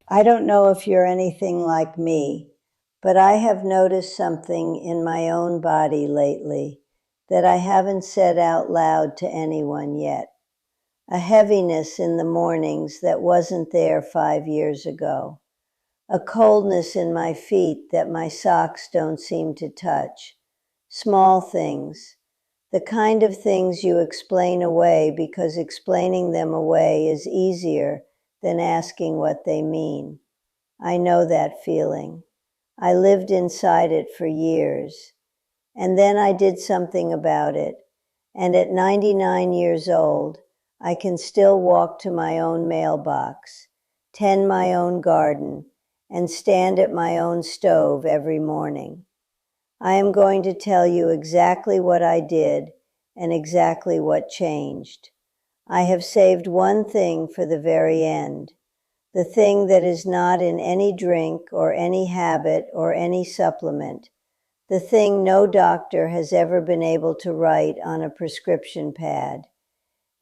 I don't know if you're anything like me, but I have noticed something in my own body lately that I haven't said out loud to anyone yet. A heaviness in the mornings that wasn't there 5 years ago. A coldness in my feet that my socks don't seem to touch. Small things. The kind of things you explain away because explaining them away is easier than asking what they mean. I know that feeling. I lived inside it for years. And then I did something about it. And at 99 years old, I can still walk to my own mailbox, tend my own garden, and stand at my own stove every morning. I am going to tell you exactly what I did and exactly what changed. I have saved one thing for the very end. The thing that is not in any drink or any habit or any supplement. The thing no doctor has ever been able to write on a prescription pad.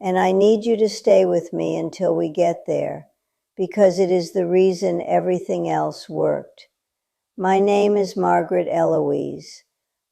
And I need you to stay with me until we get there, because it is the reason everything else worked. My name is Margaret Eloise.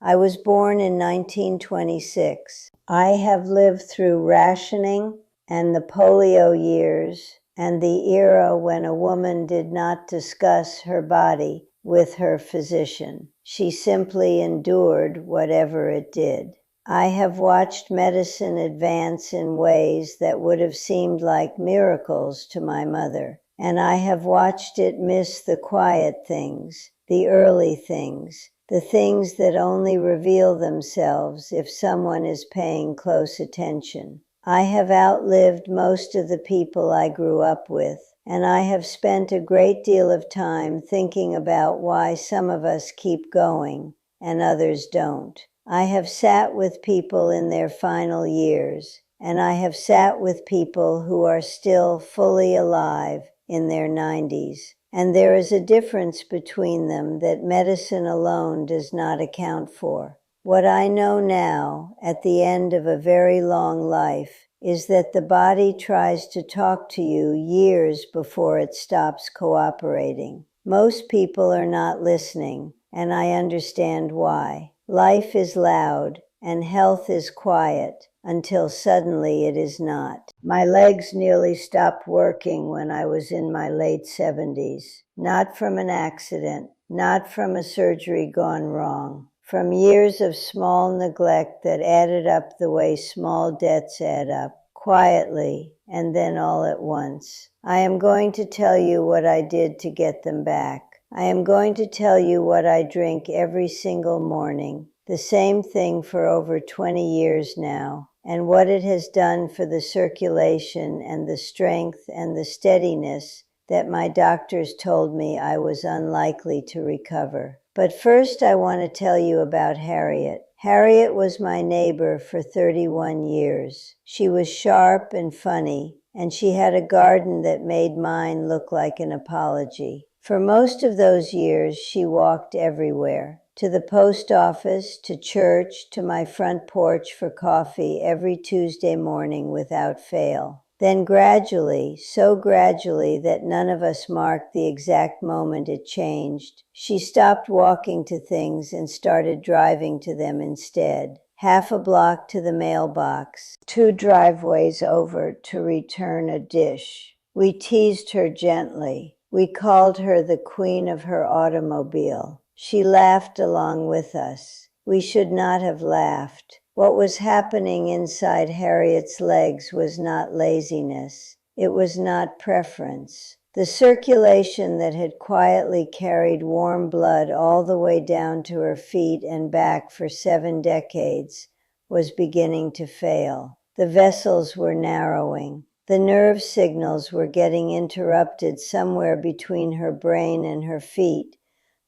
I was born in 1926. I have lived through rationing and the polio years and the era when a woman did not discuss her body with her physician. She simply endured whatever it did. I have watched medicine advance in ways that would have seemed like miracles to my mother, and I have watched it miss the quiet things, the early things, the things that only reveal themselves if someone is paying close attention. I have outlived most of the people I grew up with, and I have spent a great deal of time thinking about why some of us keep going and others don't. I have sat with people in their final years, and I have sat with people who are still fully alive in their 90s. And there is a difference between them that medicine alone does not account for. What I know now, at the end of a very long life, is that the body tries to talk to you years before it stops cooperating. Most people are not listening, and I understand why. Life is loud, and health is quiet, until suddenly it is not. My legs nearly stopped working when I was in my late 70s. Not from an accident, not from a surgery gone wrong. From years of small neglect that added up the way small debts add up, quietly and then all at once. I am going to tell you what I did to get them back. I am going to tell you what I drink every single morning, the same thing for over 20 years now, and what it has done for the circulation and the strength and the steadiness that my doctors told me I was unlikely to recover. But first I want to tell you about Harriet. Harriet was my neighbor for 31 years. She was sharp and funny, and she had a garden that made mine look like an apology. For most of those years, she walked everywhere. To the post office, to church, to my front porch for coffee every Tuesday morning without fail. Then gradually, so gradually that none of us marked the exact moment it changed, she stopped walking to things and started driving to them instead. Half a block to the mailbox, 2 driveways over to return a dish. We teased her gently. We called her the queen of her automobile. She laughed along with us. We should not have laughed. What was happening inside Harriet's legs was not laziness. It was not preference. The circulation that had quietly carried warm blood all the way down to her feet and back for 7 decades was beginning to fail. The vessels were narrowing. The nerve signals were getting interrupted somewhere between her brain and her feet,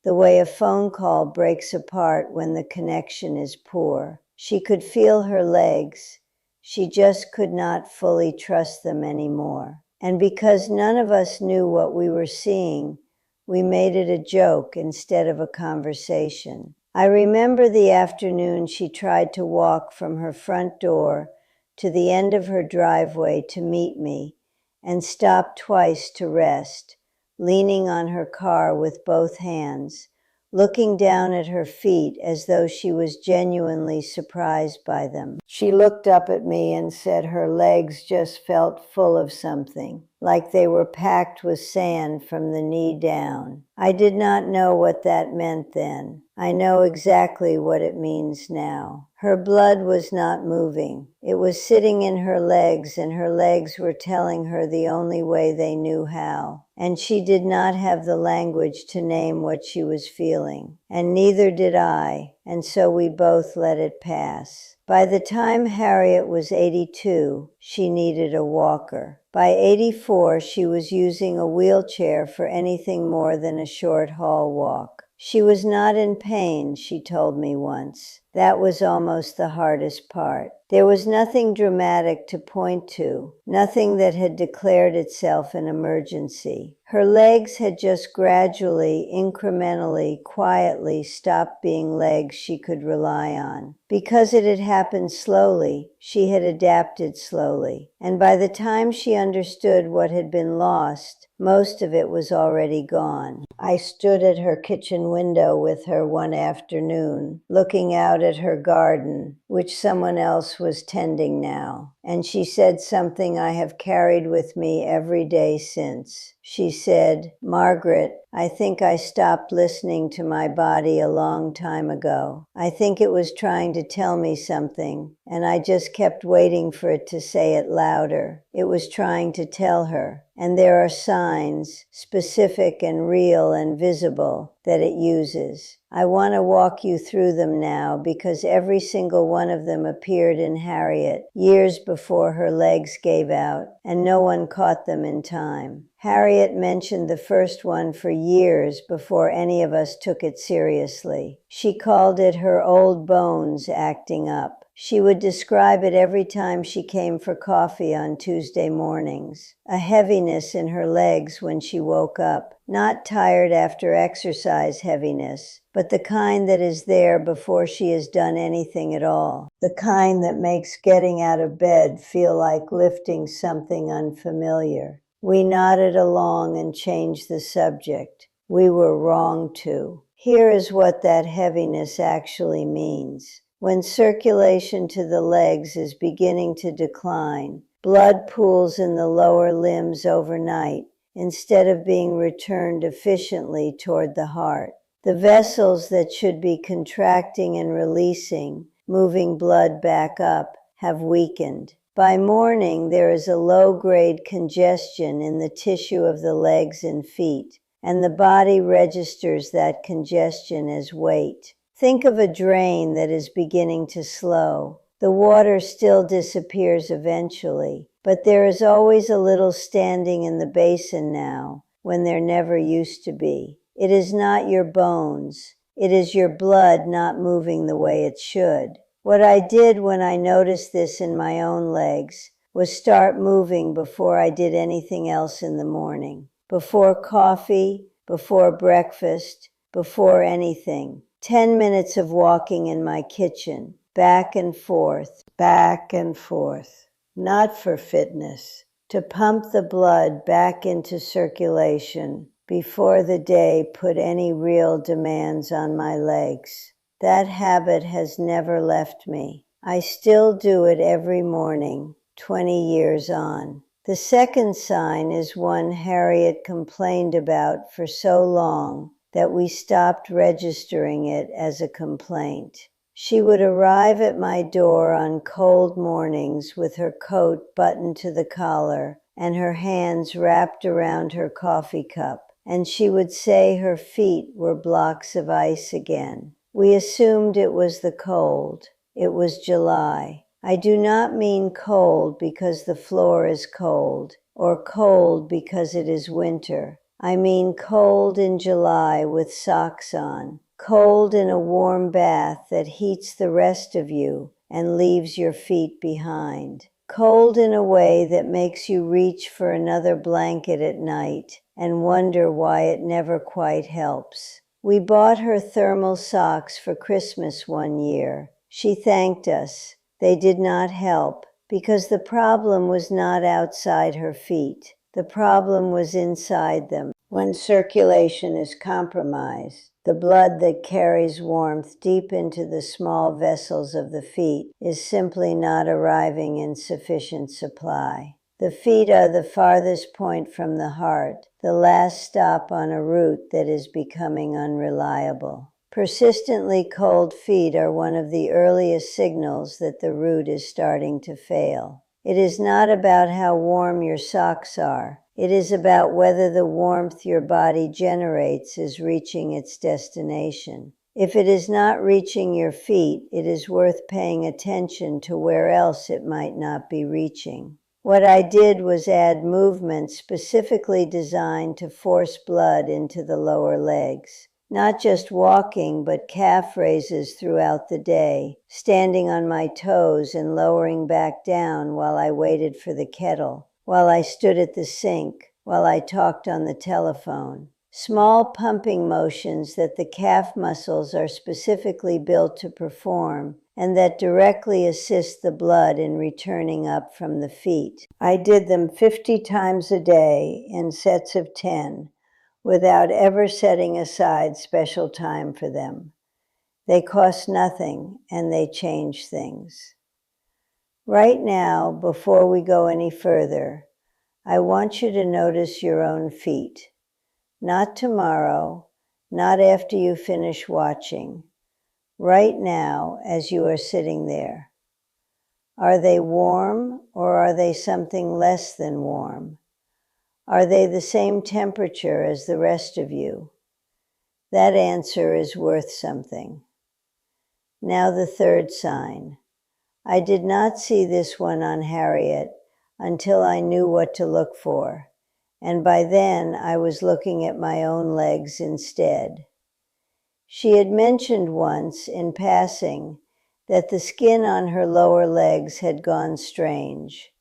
the way a phone call breaks apart when the connection is poor. She could feel her legs. She just could not fully trust them anymore. And because none of us knew what we were seeing, we made it a joke instead of a conversation. I remember the afternoon she tried to walk from her front door to the end of her driveway to meet me and stopped twice to rest, leaning on her car with both hands, looking down at her feet as though she was genuinely surprised by them. She looked up at me and said her legs just felt full of something, like they were packed with sand from the knee down. I did not know what that meant then. I know exactly what it means now. Her blood was not moving. It was sitting in her legs, and her legs were telling her the only way they knew how. And she did not have the language to name what she was feeling, and neither did I, and so we both let it pass. By the time Harriet was 82, she needed a walker. By 84, she was using a wheelchair for anything more than a short hall walk. She was not in pain, she told me once. That was almost the hardest part. There was nothing dramatic to point to, nothing that had declared itself an emergency. Her legs had just gradually, incrementally, quietly stopped being legs she could rely on. Because it had happened slowly, she had adapted slowly. And by the time she understood what had been lost, most of it was already gone. I stood at her kitchen window with her one afternoon, looking out at her garden, which someone else was tending now. And she said something I have carried with me every day since. She said, "Margaret, I think I stopped listening to my body a long time ago. I think it was trying to tell me something, and I just kept waiting for it to say it louder. It was trying to tell her. And there are signs, specific and real and visible, that it uses. I want to walk you through them now because every single one of them appeared in Harriet years before her legs gave out, and no one caught them in time. Harriet mentioned the first one for years before any of us took it seriously. She called it her old bones acting up. She would describe it every time she came for coffee on Tuesday mornings. A heaviness in her legs when she woke up. Not tired after exercise heaviness, but the kind that is there before she has done anything at all. The kind that makes getting out of bed feel like lifting something unfamiliar. We nodded along and changed the subject. We were wrong to. Here is what that heaviness actually means. When circulation to the legs is beginning to decline, blood pools in the lower limbs overnight instead of being returned efficiently toward the heart. The vessels that should be contracting and releasing, moving blood back up, have weakened. By morning, there is a low-grade congestion in the tissue of the legs and feet, and the body registers that congestion as weight. Think of a drain that is beginning to slow. The water still disappears eventually, but there is always a little standing in the basin now, when there never used to be. It is not your bones. It is your blood not moving the way it should. What I did when I noticed this in my own legs was start moving before I did anything else in the morning. Before coffee, before breakfast, before anything. 10 minutes of walking in my kitchen, back and forth, not for fitness, to pump the blood back into circulation before the day put any real demands on my legs. That habit has never left me. I still do it every morning, 20 years on. The second sign is one Harriet complained about for so long that we stopped registering it as a complaint. She would arrive at my door on cold mornings with her coat buttoned to the collar and her hands wrapped around her coffee cup, and she would say her feet were blocks of ice again. We assumed it was the cold. It was July. I do not mean cold because the floor is cold, or cold because it is winter. I mean cold in July with socks on, cold in a warm bath that heats the rest of you and leaves your feet behind, cold in a way that makes you reach for another blanket at night and wonder why it never quite helps. We bought her thermal socks for Christmas one year. She thanked us. They did not help because the problem was not outside her feet. The problem was inside them. When circulation is compromised, the blood that carries warmth deep into the small vessels of the feet is simply not arriving in sufficient supply. The feet are the farthest point from the heart, the last stop on a route that is becoming unreliable. Persistently cold feet are one of the earliest signals that the route is starting to fail. It is not about how warm your socks are. It is about whether the warmth your body generates is reaching its destination. If it is not reaching your feet, it is worth paying attention to where else it might not be reaching. What I did was add movement specifically designed to force blood into the lower legs. Not just walking, but calf raises throughout the day, standing on my toes and lowering back down while I waited for the kettle, while I stood at the sink, while I talked on the telephone. Small pumping motions that the calf muscles are specifically built to perform and that directly assist the blood in returning up from the feet. I did them 50 times a day in sets of 10. Without ever setting aside special time for them. They cost nothing and they change things. Right now, before we go any further, I want you to notice your own feet. Not tomorrow, not after you finish watching. Right now, as you are sitting there. Are they warm or are they something less than warm? Are they the same temperature as the rest of you? That answer is worth something. Now the third sign. I did not see this one on Harriet until I knew what to look for, and by then I was looking at my own legs instead. She had mentioned once, in passing, that the skin on her lower legs had gone strange.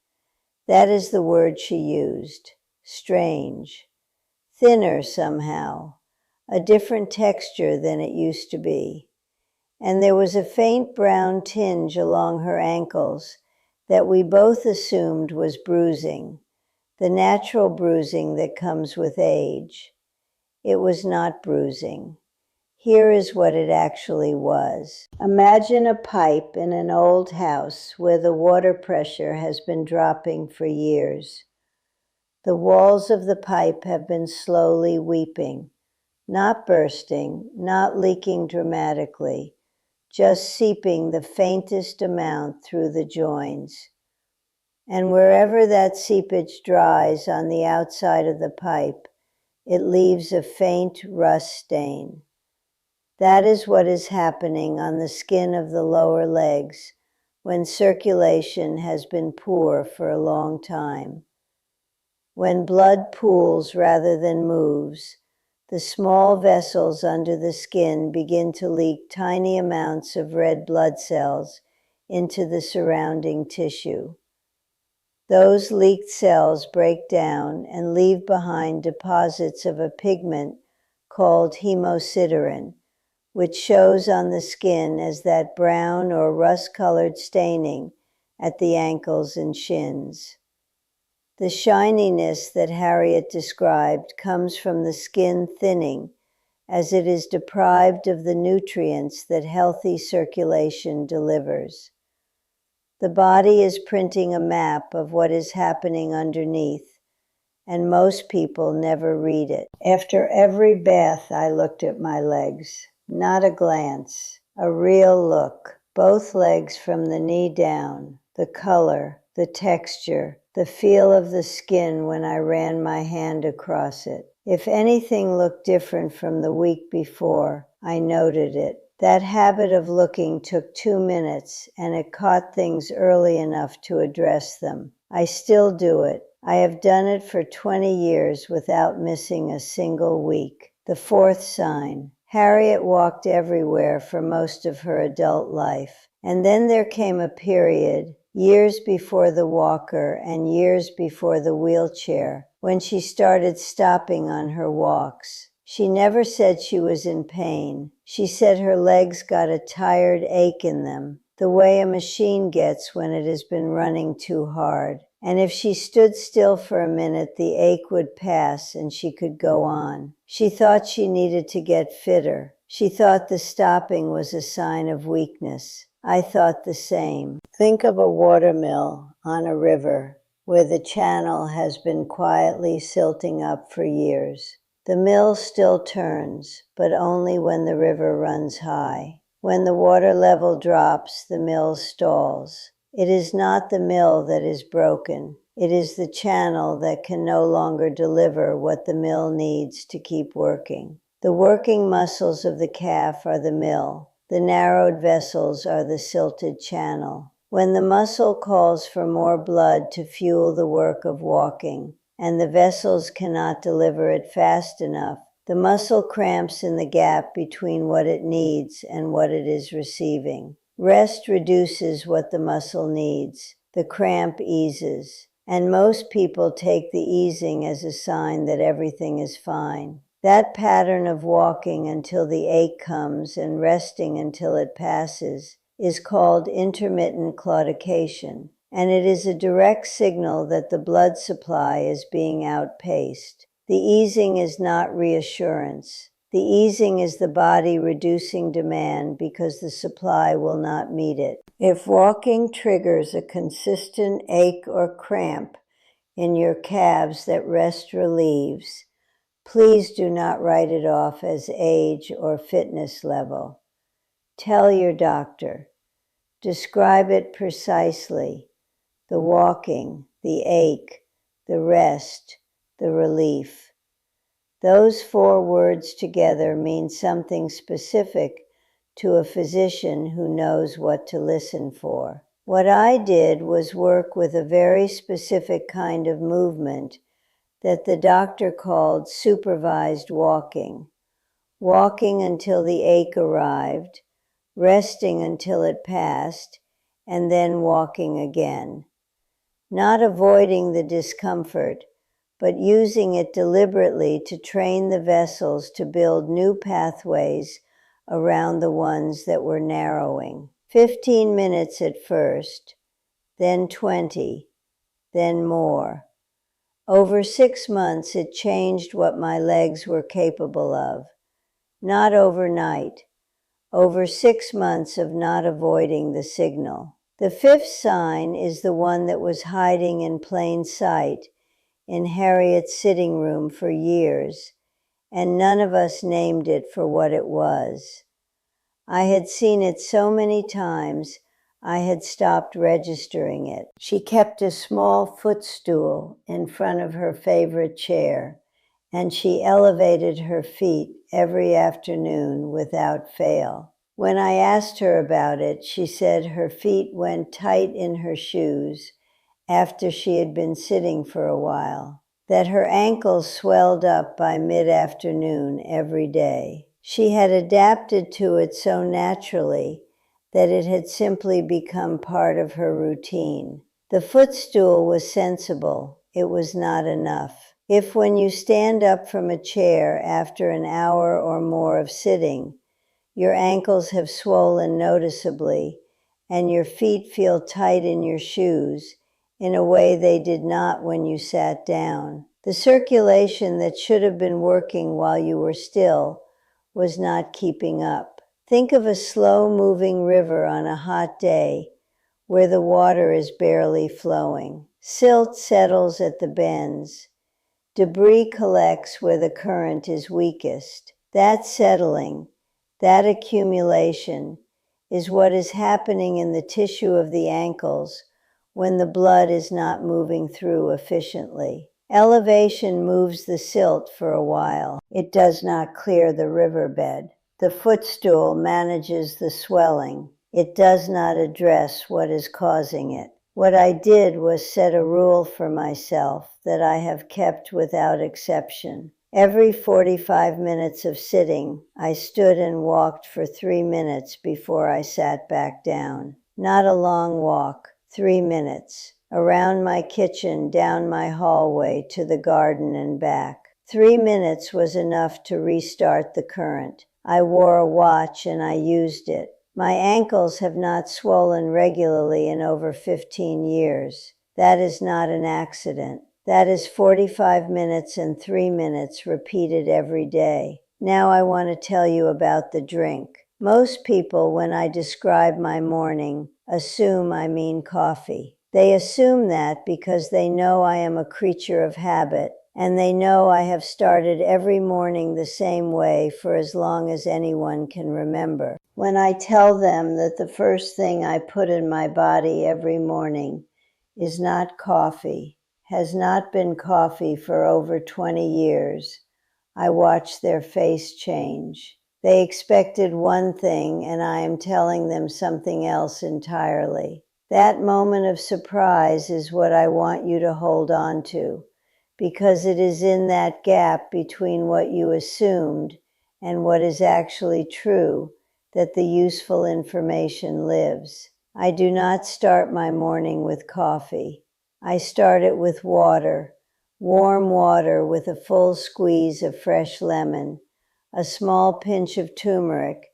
That is the word she used, strange. Thinner somehow, a different texture than it used to be. And there was a faint brown tinge along her ankles that we both assumed was bruising, the natural bruising that comes with age. It was not bruising. Here is what it actually was. Imagine a pipe in an old house where the water pressure has been dropping for years. The walls of the pipe have been slowly weeping, not bursting, not leaking dramatically, just seeping the faintest amount through the joins. And wherever that seepage dries on the outside of the pipe, it leaves a faint rust stain. That is what is happening on the skin of the lower legs when circulation has been poor for a long time. When blood pools rather than moves, the small vessels under the skin begin to leak tiny amounts of red blood cells into the surrounding tissue. Those leaked cells break down and leave behind deposits of a pigment called hemosiderin, which shows on the skin as that brown or rust-colored staining at the ankles and shins. The shininess that Harriet described comes from the skin thinning as it is deprived of the nutrients that healthy circulation delivers. The body is printing a map of what is happening underneath, and most people never read it. After every bath, I looked at my legs. Not a glance, a real look. Both legs from the knee down, the color, the texture, the feel of the skin when I ran my hand across it. If anything looked different from the week before, I noted it. That habit of looking took 2 minutes, and it caught things early enough to address them. I still do it. I have done it for 20 years without missing a single week. The fourth sign. Harriet walked everywhere for most of her adult life. And then there came a period, years before the walker and years before the wheelchair, when she started stopping on her walks. She never said she was in pain. She said her legs got a tired ache in them, the way a machine gets when it has been running too hard. and if she stood still for a minute, the ache would pass and she could go on. She thought she needed to get fitter. She thought the stopping was a sign of weakness. I thought the same. Think of a watermill on a river where the channel has been quietly silting up for years. The mill still turns, but only when the river runs high. When the water level drops, the mill stalls. It is not the mill that is broken. It is the channel that can no longer deliver what the mill needs to keep working. The working muscles of the calf are the mill. The narrowed vessels are the silted channel. When the muscle calls for more blood to fuel the work of walking, and the vessels cannot deliver it fast enough, the muscle cramps in the gap between what it needs and what it is receiving. Rest reduces what the muscle needs. The cramp eases. And most people take the easing as a sign that everything is fine. That pattern of walking until the ache comes and resting until it passes is called intermittent claudication, and it is a direct signal that the blood supply is being outpaced. The easing is not reassurance. The easing is the body reducing demand because the supply will not meet it. If walking triggers a consistent ache or cramp in your calves that rest relieves, please do not write it off as age or fitness level. Tell your doctor. Describe it precisely. The walking, the ache, the rest, the relief. Those 4 words together mean something specific to a physician who knows what to listen for. What I did was work with a very specific kind of movement that the doctor called supervised walking. Walking until the ache arrived, resting until it passed, and then walking again. Not avoiding the discomfort, but using it deliberately to train the vessels to build new pathways around the ones that were narrowing. 15 minutes at first, then 20, then more. Over 6 months, it changed what my legs were capable of. Not overnight. Over 6 months of not avoiding the signal. The 5th sign is the one that was hiding in plain sight in Harriet's sitting room for years, and none of us named it for what it was. I had seen it so many times, I had stopped registering it. She kept a small footstool in front of her favorite chair, and she elevated her feet every afternoon without fail. When I asked her about it, she said her feet went tight in her shoes after she had been sitting for a while, that her ankles swelled up by mid-afternoon every day. She had adapted to it so naturally that it had simply become part of her routine. The footstool was sensible. It was not enough. If when you stand up from a chair after an hour or more of sitting, your ankles have swollen noticeably and your feet feel tight in your shoes in a way they did not when you sat down, the circulation that should have been working while you were still was not keeping up. Think of a slow-moving river on a hot day where the water is barely flowing. Silt settles at the bends. Debris collects where the current is weakest. That settling, that accumulation, is what is happening in the tissue of the ankles when the blood is not moving through efficiently. Elevation moves the silt for a while. It does not clear the riverbed. The footstool manages the swelling. It does not address what is causing it. What I did was set a rule for myself that I have kept without exception. Every 45 minutes of sitting, I stood and walked for 3 minutes before I sat back down. Not a long walk, 3 minutes. Around my kitchen, down my hallway, to the garden and back. 3 minutes was enough to restart the current. I wore a watch and I used it. My ankles have not swollen regularly in over 15 years. That is not an accident. That is 45 minutes and 3 minutes repeated every day. Now I want to tell you about the drink. Most people, when I describe my morning, assume I mean coffee. They assume that because they know I am a creature of habit, and they know I have started every morning the same way for as long as anyone can remember. When I tell them that the first thing I put in my body every morning is not coffee, has not been coffee for over 20 years, I watch their face change. They expected one thing, and I am telling them something else entirely. That moment of surprise is what I want you to hold on to, because it is in that gap between what you assumed and what is actually true that the useful information lives. I do not start my morning with coffee. I start it with water, warm water with a full squeeze of fresh lemon, a small pinch of turmeric,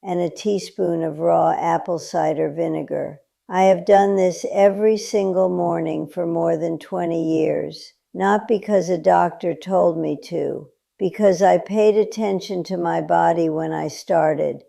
and a teaspoon of raw apple cider vinegar. I have done this every single morning for more than 20 years, not because a doctor told me to, because I paid attention to my body when I started,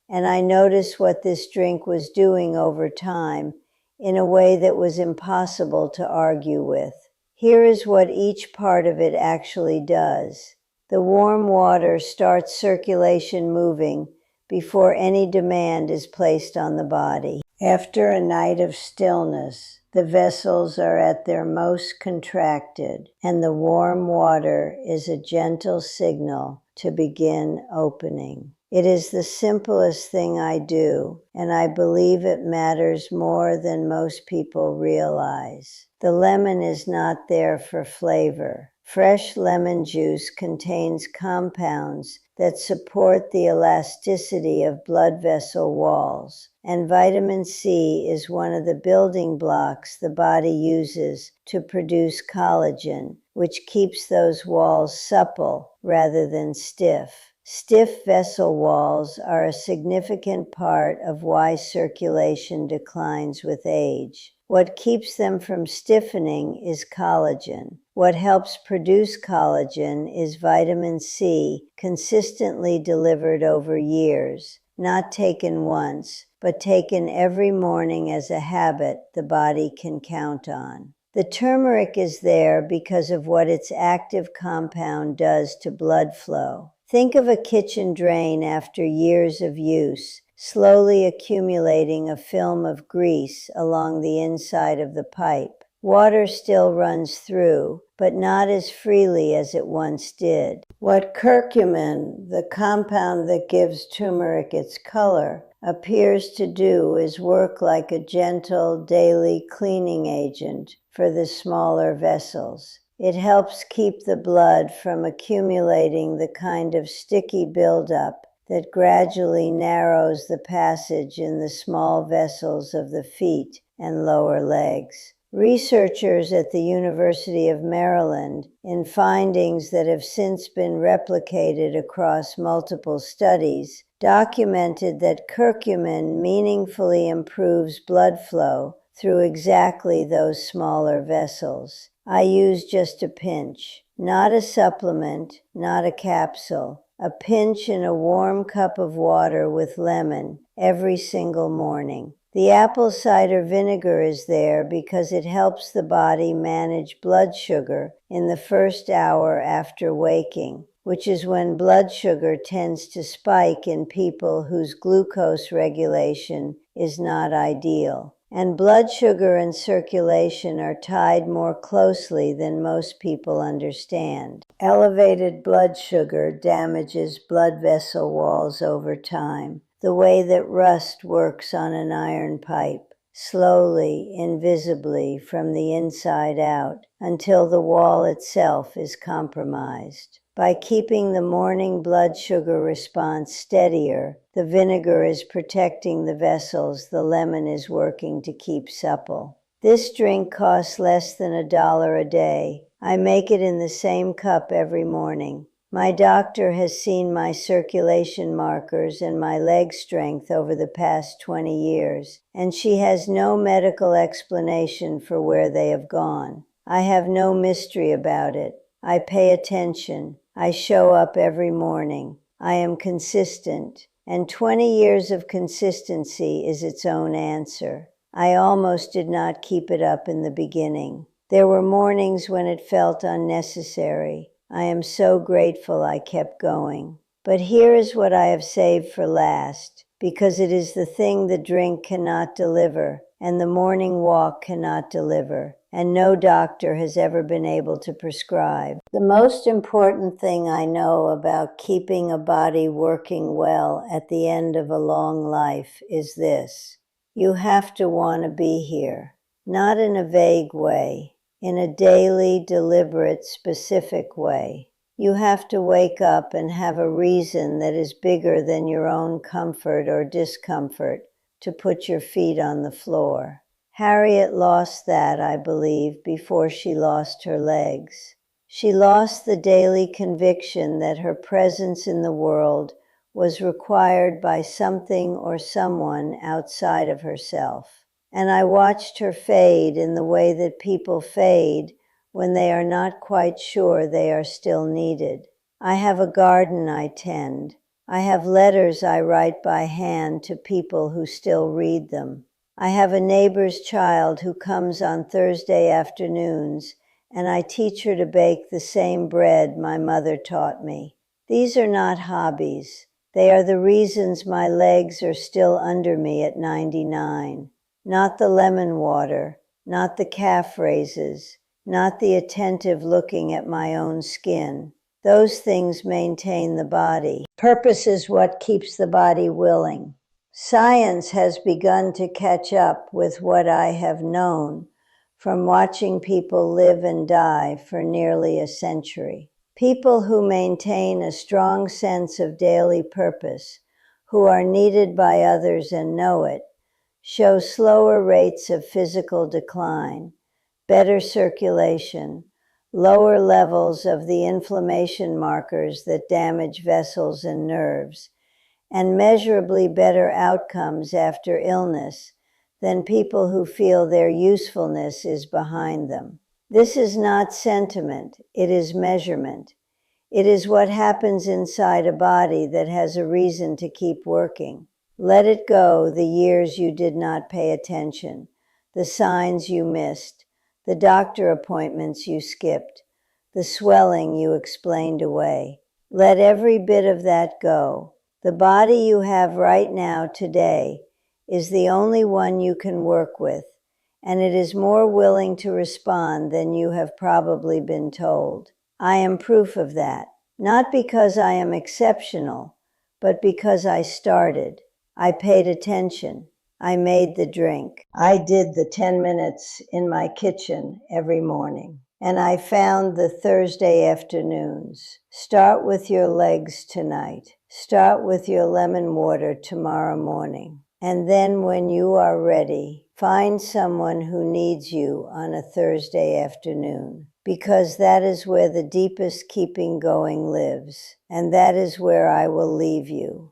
and I noticed what this drink was doing over time in a way that was impossible to argue with. Here is what each part of it actually does. The warm water starts circulation moving before any demand is placed on the body. After a night of stillness, the vessels are at their most contracted, and the warm water is a gentle signal to begin opening. It is the simplest thing I do, and I believe it matters more than most people realize. The lemon is not there for flavor. Fresh lemon juice contains compounds that support the elasticity of blood vessel walls, and vitamin C is one of the building blocks the body uses to produce collagen, which keeps those walls supple rather than stiff. Stiff vessel walls are a significant part of why circulation declines with age. What keeps them from stiffening is collagen. What helps produce collagen is vitamin C, consistently delivered over years, not taken once, but taken every morning as a habit the body can count on. The turmeric is there because of what its active compound does to blood flow. Think of a kitchen drain after years of use, slowly accumulating a film of grease along the inside of the pipe. Water still runs through, but not as freely as it once did. What curcumin, the compound that gives turmeric its color, appears to do is work like a gentle daily cleaning agent for the smaller vessels. It helps keep the blood from accumulating the kind of sticky buildup that gradually narrows the passage in the small vessels of the feet and lower legs. Researchers at the University of Maryland, in findings that have since been replicated across multiple studies, documented that curcumin meaningfully improves blood flow through exactly those smaller vessels. I use just a pinch, not a supplement, not a capsule, a pinch in a warm cup of water with lemon every single morning. The apple cider vinegar is there because it helps the body manage blood sugar in the first hour after waking, which is when blood sugar tends to spike in people whose glucose regulation is not ideal. And blood sugar and circulation are tied more closely than most people understand. Elevated blood sugar damages blood vessel walls over time, the way that rust works on an iron pipe, slowly, invisibly, from the inside out, until the wall itself is compromised. By keeping the morning blood sugar response steadier, the vinegar is protecting the vessels the lemon is working to keep supple. This drink costs less than $1 a day. I make it in the same cup every morning. My doctor has seen my circulation markers and my leg strength over the past 20 years, and she has no medical explanation for where they have gone. I have no mystery about it. I pay attention. I show up every morning. I am consistent, and 20 years of consistency is its own answer. I almost did not keep it up in the beginning. There were mornings when it felt unnecessary. I am so grateful I kept going. But here is what I have saved for last, because it is the thing the drink cannot deliver, and the morning walk cannot deliver, and no doctor has ever been able to prescribe. The most important thing I know about keeping a body working well at the end of a long life is this: you have to want to be here, not in a vague way, in a daily, deliberate, specific way. You have to wake up and have a reason that is bigger than your own comfort or discomfort to put your feet on the floor. Harriet lost that, I believe, before she lost her legs. She lost the daily conviction that her presence in the world was required by something or someone outside of herself. And I watched her fade in the way that people fade when they are not quite sure they are still needed. I have a garden I tend. I have letters I write by hand to people who still read them. I have a neighbor's child who comes on Thursday afternoons, and I teach her to bake the same bread my mother taught me. These are not hobbies. They are the reasons my legs are still under me at 99. Not the lemon water, not the calf raises, not the attentive looking at my own skin. Those things maintain the body. Purpose is what keeps the body willing. Science has begun to catch up with what I have known from watching people live and die for nearly a century. People who maintain a strong sense of daily purpose, who are needed by others and know it, show slower rates of physical decline, better circulation, lower levels of the inflammation markers that damage vessels and nerves, and measurably better outcomes after illness than people who feel their usefulness is behind them. This is not sentiment, it is measurement. It is what happens inside a body that has a reason to keep working. Let it go, the years you did not pay attention, the signs you missed, the doctor appointments you skipped, the swelling you explained away. Let every bit of that go. The body you have right now today is the only one you can work with, and it is more willing to respond than you have probably been told. I am proof of that, not because I am exceptional, but because I started. I paid attention. I made the drink. I did the 10 minutes in my kitchen every morning. And I found the Thursday afternoons. Start with your legs tonight. Start with your lemon water tomorrow morning. And then when you are ready, find someone who needs you on a Thursday afternoon, because that is where the deepest keeping going lives, and that is where I will leave you.